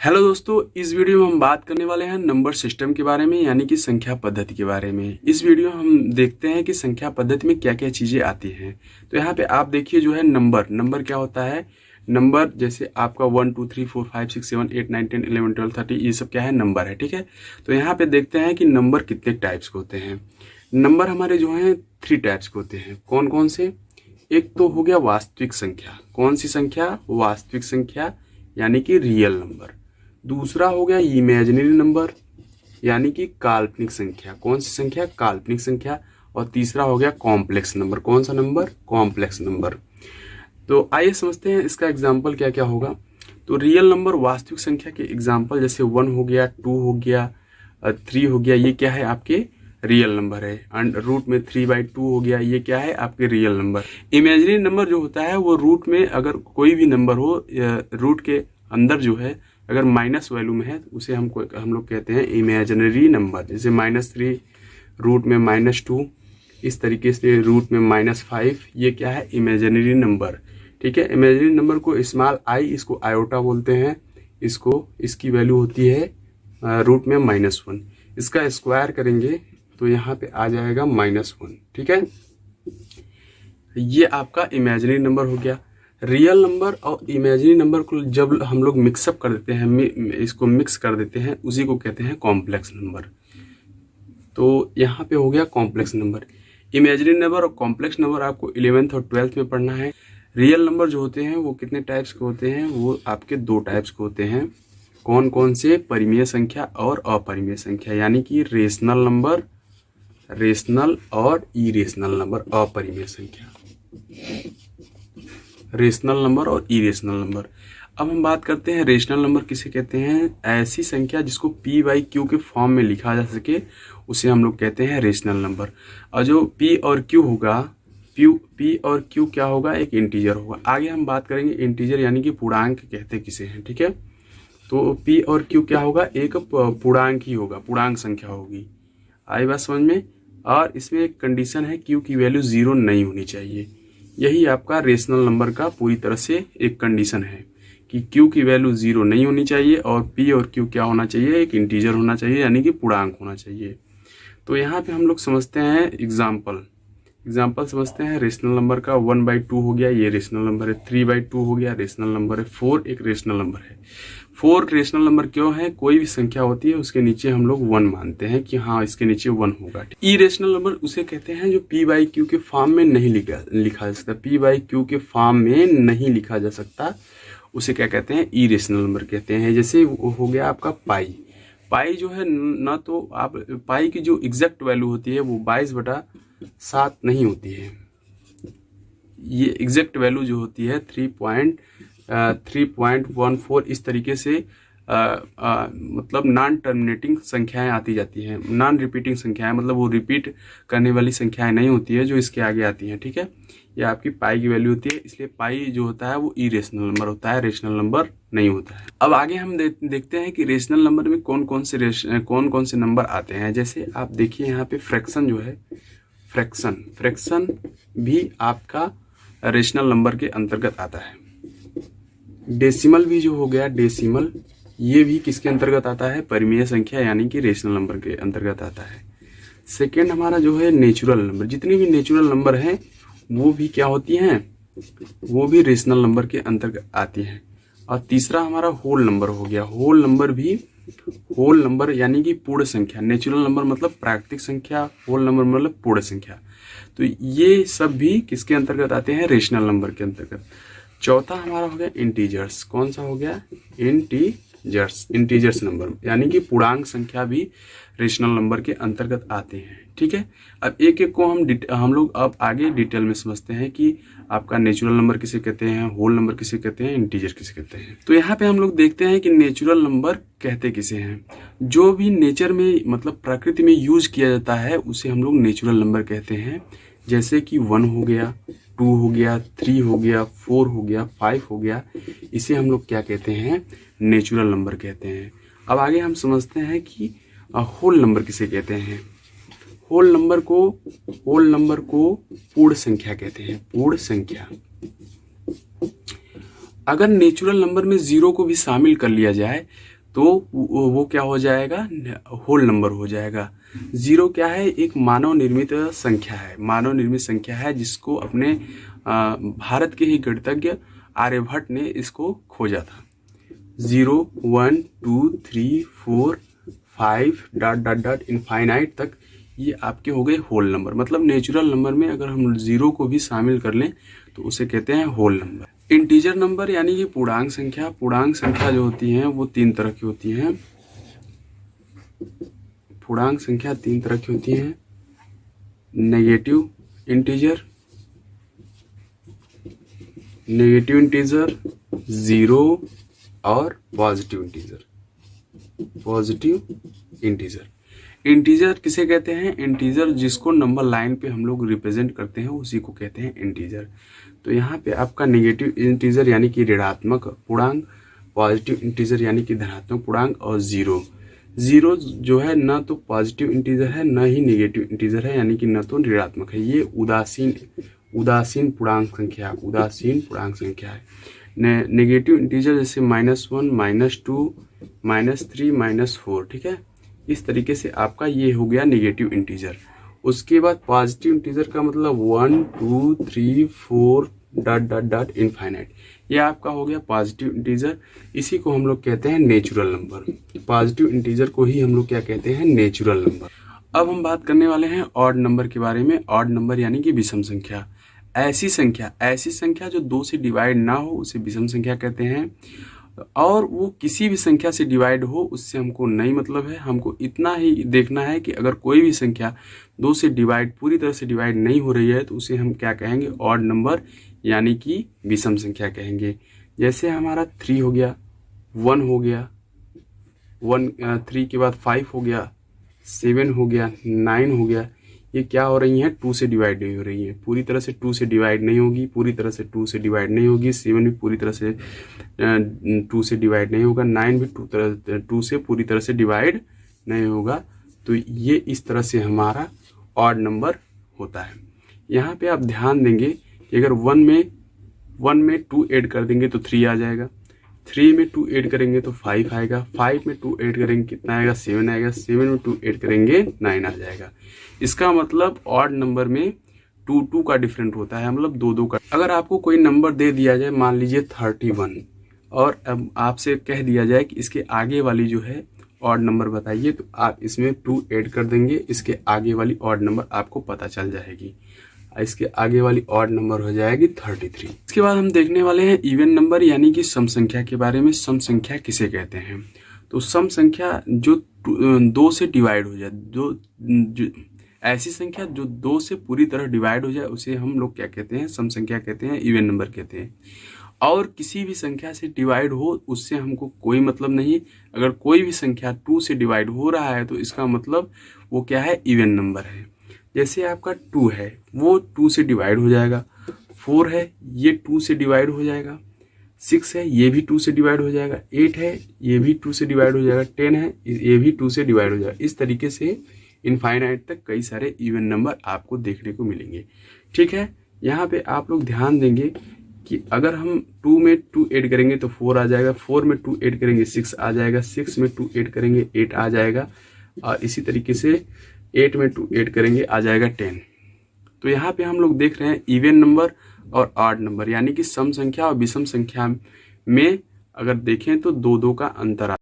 Hello दोस्तों, इस video में हम बात करने वाले हैं नंबर सिस्टम के बारे में, यानी कि संख्या पद्धति के बारे में। इस वीडियो में हम देखते हैं कि संख्या पद्धति में क्या क्या चीजें आती हैं। तो यहाँ पे आप देखिए जो है नंबर क्या होता है। नंबर जैसे आपका 1 2 3 4 5 6 7 8 9 10 11 12 13 ये सब क्या है, नंबर है। ठीक है, तो यहाँ पे देखते हैं कि नंबर कितने टाइप्स के होते हैं। नंबर हमारे जो है 3 टाइप्स के होते हैं। कौन कौन से? एक तो हो गया वास्तविक संख्या। कौन सी संख्या? वास्तविक संख्या यानी कि रियल नंबर। दूसरा हो गया इमेजिनरी नंबर यानी कि काल्पनिक संख्या। कौन सी संख्या? काल्पनिक संख्या। और तीसरा हो गया कॉम्प्लेक्स नंबर। कौन सा नंबर? Complex number. तो आइए समझते हैं इसका एग्जाम्पल क्या क्या होगा। तो रियल नंबर वास्तविक संख्या के एग्जाम्पल जैसे 1 हो गया, 2 हो गया, 3 हो गया, ये क्या है आपके रियल नंबर है। एंड रूट में 3/2 हो गया, ये क्या है आपके रियल नंबर। इमेजिनरी नंबर जो होता है वो रूट में अगर कोई भी नंबर हो, रूट के अंदर जो है अगर माइनस वैल्यू में है तो उसे हम लोग कहते हैं इमेजिनरी नंबर। जैसे -3 रूट में -2, इस तरीके से रूट में -5, ये क्या है इमेजिनरी नंबर। ठीक है, इमेजिनरी नंबर को स्मॉल आई, इसको आयोटा बोलते हैं। इसकी वैल्यू होती है रूट में -1। इसका स्क्वायर करेंगे तो यहाँ पे आ जाएगा -1। ठीक है, ये आपका इमेजिनरी नंबर हो गया। रियल नंबर और इमेजिनरी नंबर को जब हम लोग मिक्सअप कर देते हैं, इसको मिक्स कर देते हैं, उसी को कहते हैं कॉम्प्लेक्स नंबर। तो यहाँ पे हो गया कॉम्प्लेक्स नंबर। इमेजिनरी नंबर और कॉम्प्लेक्स नंबर आपको 11th और 12th में पढ़ना है। रियल नंबर जो होते हैं वो कितने टाइप्स के होते हैं? वो आपके 2 टाइप्स के होते हैं। कौन कौन से? परिमेय संख्या और अपरिमेय संख्या, यानी कि रेशनल नंबर, रेशनल और इरेशनल नंबर। अपरिमेय संख्या, रेशनल नंबर और इरेशनल नंबर। अब हम बात करते हैं रेशनल नंबर किसे कहते हैं। ऐसी संख्या जिसको p/q के फॉर्म में लिखा जा सके उसे हम लोग कहते हैं रेशनल नंबर। और जो p और q होगा, p और q क्या होगा? एक इंटीजर होगा। आगे हम बात करेंगे इंटीजर यानी कि पूर्णांक कहते किसे हैं। ठीक है, तो p और q क्या होगा? एक पूर्णांक ही होगा, पूर्णांक संख्या होगी। आई बात समझ में? और इसमें एक कंडीशन है, q की वैल्यू 0 नहीं होनी चाहिए। यही आपका रेशनल नंबर का पूरी तरह से एक कंडीशन है कि q की वैल्यू 0 नहीं होनी चाहिए और p और q क्या होना चाहिए? एक इंटीजर होना चाहिए, यानी कि पूर्णांक होना चाहिए। तो यहाँ पे हम लोग समझते हैं एग्जाम्पल समझते हैं। रेशनल नंबर का 1/2 हो गया, ये रेशनल नंबर है। 3/2 हो गया, रेशनल नंबर है। 4 एक रेशनल नंबर है। 4 रेशनल नंबर क्यों है? कोई भी संख्या होती है उसके नीचे हम लोग 1 मानते हैं कि हाँ इसके नीचे 1 होगा। इरेशनल नंबर उसे कहते हैं जो p/q के फॉर्म में नहीं लिखा जा सकता। p/q के फॉर्म में नहीं लिखा जा सकता, उसे क्या कहते हैं? इरेशनल नंबर कहते हैं। जैसे हो गया आपका पाई जो है ना, तो आप पाई की जो एग्जैक्ट वैल्यू होती है वो 22/7 नहीं होती है। ये एग्जैक्ट वैल्यू जो होती है 3.14 इस तरीके से मतलब नॉन टर्मिनेटिंग संख्याएं आती जाती हैं। नॉन रिपीटिंग संख्याएं मतलब वो रिपीट करने वाली संख्याएं नहीं होती है जो इसके आगे आती हैं। ठीक है, ये आपकी पाई की वैल्यू होती है, इसलिए पाई जो होता है वो इरेशनल नंबर होता है, रेशनल नंबर नहीं होता है। अब आगे हम देखते हैं कि रेशनल नंबर में कौन कौन से नंबर आते हैं। जैसे आप देखिए यहाँ पे फ्रैक्शन जो है, फ्रैक्शन भी आपका रेशनल नंबर के अंतर्गत आता है। डेसिमल भी जो हो गया, डेसिमल ये भी किसके अंतर्गत आता है? परिमेय संख्या यानी कि रेशनल नंबर के अंतर्गत आता है। सेकेंड हमारा जो है नेचुरल नंबर। जितनी भी नेचुरल नंबर हैं वो भी क्या होती हैं? वो भी रेशनल नंबर के अंतर्गत आती हैं। और तीसरा हमारा होल नंबर हो गया। होल नंबर यानी कि पूर्ण संख्या। नेचुरल नंबर मतलब प्राकृतिक संख्या, होल नंबर मतलब पूर्ण संख्या। तो ये सब भी किसके अंतर्गत आते हैं? रेशनल नंबर के अंतर्गत। चौथा हमारा हो गया इंटीजर्स। कौन सा हो गया? इंटीजर्स नंबर यानी कि पूर्णांक संख्या भी रेशनल नंबर के अंतर्गत आते हैं। ठीक है, अब एक एक को हम लोग अब आगे डिटेल में समझते हैं कि आपका नेचुरल नंबर किसे कहते हैं, होल नंबर किसे कहते हैं, इंटीजर किसे कहते हैं। तो यहाँ पे हम लोग देखते हैं कि नेचुरल नंबर कहते किसे हैं। जो भी नेचर में मतलब प्रकृति में यूज किया जाता है उसे हम लोग नेचुरल नंबर कहते हैं। जैसे कि 1 हो गया, 2 हो गया, 3 हो गया, 4 हो गया, 5 हो गया, इसे हम लोग क्या कहते हैं? नेचुरल नंबर कहते हैं। अब आगे हम समझते हैं कि होल नंबर किसे कहते हैं। होल नंबर को पूर्ण संख्या कहते हैं। पूर्ण संख्या अगर नेचुरल नंबर में 0 को भी शामिल कर लिया जाए तो वो क्या हो जाएगा, होल नंबर हो जाएगा। 0 क्या है, एक मानव निर्मित संख्या है, मानव निर्मित संख्या है जिसको अपने भारत के ही गणितज्ञ आर्यभट्ट ने इसको खोजा था। 0 1 2 3 4 5 डॉट डॉट डॉट इनफाइनाइट तक ये आपके हो गए होल नंबर। मतलब नेचुरल नंबर में अगर हम 0 को भी शामिल कर लें तो उसे कहते हैं होल नंबर। इंटीजर नंबर यानी कि पूर्णांक संख्या, पूर्णांक संख्या जो होती हैं वो 3 तरह की होती हैं। पूर्णांक संख्या 3 तरह की होती हैं, नेगेटिव इंटीजर, नेगेटिव इंटीजर, 0 और positive integer. Positive integer, integer किसे कहते हैं, इंटीजर जिसको नंबर लाइन पे हम लोग रिप्रेजेंट करते हैं उसी को कहते हैं इंटीजर। तो यहाँ पे आपका नेगेटिव इंटीजर यानी कि ऋणात्मक पूर्णांक, पॉजिटिव इंटीजर यानी कि धनात्मक पूर्णांक, और 0 जो है ना तो पॉजिटिव इंटीजर है ना ही नेगेटिव इंटीजर है, यानी कि न तो ऋणात्मक है, ये उदासीन पूर्णांक संख्या, उदासीन पूर्णांक संख्या है। नेगेटिव इंटीजर जैसे -1 -2 -3 -4, ठीक है, इस तरीके से आपका ये हो गया नेगेटिव इंटीजर। उसके बाद पॉजिटिव इंटीजर का मतलब 1 2 3 4 डॉट डॉट डॉट इनफाइनाइट, ये आपका हो गया पॉजिटिव इंटीजर। इसी को हम लोग कहते हैं नेचुरल नंबर। पॉजिटिव इंटीजर को ही हम लोग क्या कहते हैं, नेचुरल नंबर। अब हम बात करने वाले हैं ऑड नंबर के बारे में। ऑड नंबर यानी कि विषम संख्या। ऐसी संख्या जो 2 से डिवाइड ना हो उसे विषम संख्या कहते हैं, और वो किसी भी संख्या से डिवाइड हो उससे हमको नहीं मतलब है। हमको इतना ही देखना है कि अगर कोई भी संख्या 2 से डिवाइड, पूरी तरह से डिवाइड नहीं हो रही है तो उसे हम क्या कहेंगे, ऑड नंबर यानी कि विषम संख्या कहेंगे। जैसे हमारा 3 हो गया, 1 हो गया, 3 के बाद 5 हो गया, 7 हो गया, 9 हो गया, ये क्या हो रही हैं, 2 से डिवाइड नहीं हो रही है, पूरी तरह से 2 से डिवाइड नहीं होगी, पूरी तरह से 2 से डिवाइड नहीं होगी। 7 भी पूरी तरह से 2 से डिवाइड नहीं होगा, 9 भी 2 से पूरी तरह से डिवाइड नहीं होगा। तो ये इस तरह से हमारा ऑड नंबर होता है। यहाँ पे आप ध्यान देंगे कि अगर 1 में 2 ऐड कर देंगे तो 3 आ जाएगा, 3 में 2 ऐड करेंगे तो 5 आएगा, 5 में 2 ऐड करेंगे कितना आएगा, 7 आएगा, 7 में 2 ऐड करेंगे 9 आ जाएगा। इसका मतलब ऑड नंबर में 2 का डिफरेंट होता है, मतलब 2 का। अगर आपको कोई नंबर दे दिया जाए, मान लीजिए 31, और अब आपसे कह दिया जाए कि इसके आगे वाली जो है ऑड नंबर बताइए, तो आप इसमें 2 ऐड कर देंगे, इसके आगे वाली ऑड नंबर आपको पता चल जाएगी। इसके आगे वाली ऑड नंबर हो जाएगी 33। इसके बाद हम देखने वाले हैं इवन नंबर यानी कि सम संख्या के बारे में। सम संख्या किसे कहते हैं, तो सम संख्या जो 2 से डिवाइड हो जाए, जो ऐसी संख्या जो 2 से पूरी तरह डिवाइड हो जाए उसे हम लोग क्या कहते हैं, सम संख्या कहते हैं, इवन नंबर कहते हैं। और किसी भी संख्या से डिवाइड हो उससे हमको कोई मतलब नहीं। अगर कोई भी संख्या 2 से डिवाइड हो रहा है तो इसका मतलब वो क्या है, इवन नंबर है। जैसे आपका 2 है, वो 2 से डिवाइड हो जाएगा, 4 है ये 2 से डिवाइड हो जाएगा, 6 है ये भी 2 से डिवाइड हो जाएगा, 8 है ये भी 2 से डिवाइड हो जाएगा, 10 है ये भी 2 से डिवाइड हो जाएगा। इस तरीके से इनफाइनाइट तक कई सारे इवन नंबर आपको देखने को मिलेंगे। ठीक है, यहाँ पे आप लोग ध्यान देंगे कि अगर हम 2 में 2 ऐड करेंगे तो 4 आ जाएगा, 4 में 2 ऐड करेंगे 6 आ जाएगा, 6 में 2 ऐड करेंगे 8 आ जाएगा, और इसी तरीके से 8 में 2 ऐड करेंगे आ जाएगा 10। तो यहाँ पे हम लोग देख रहे हैं इवन नंबर और ऑड नंबर, यानी कि सम संख्या और विषम संख्या में अगर देखें तो 2 का अंतर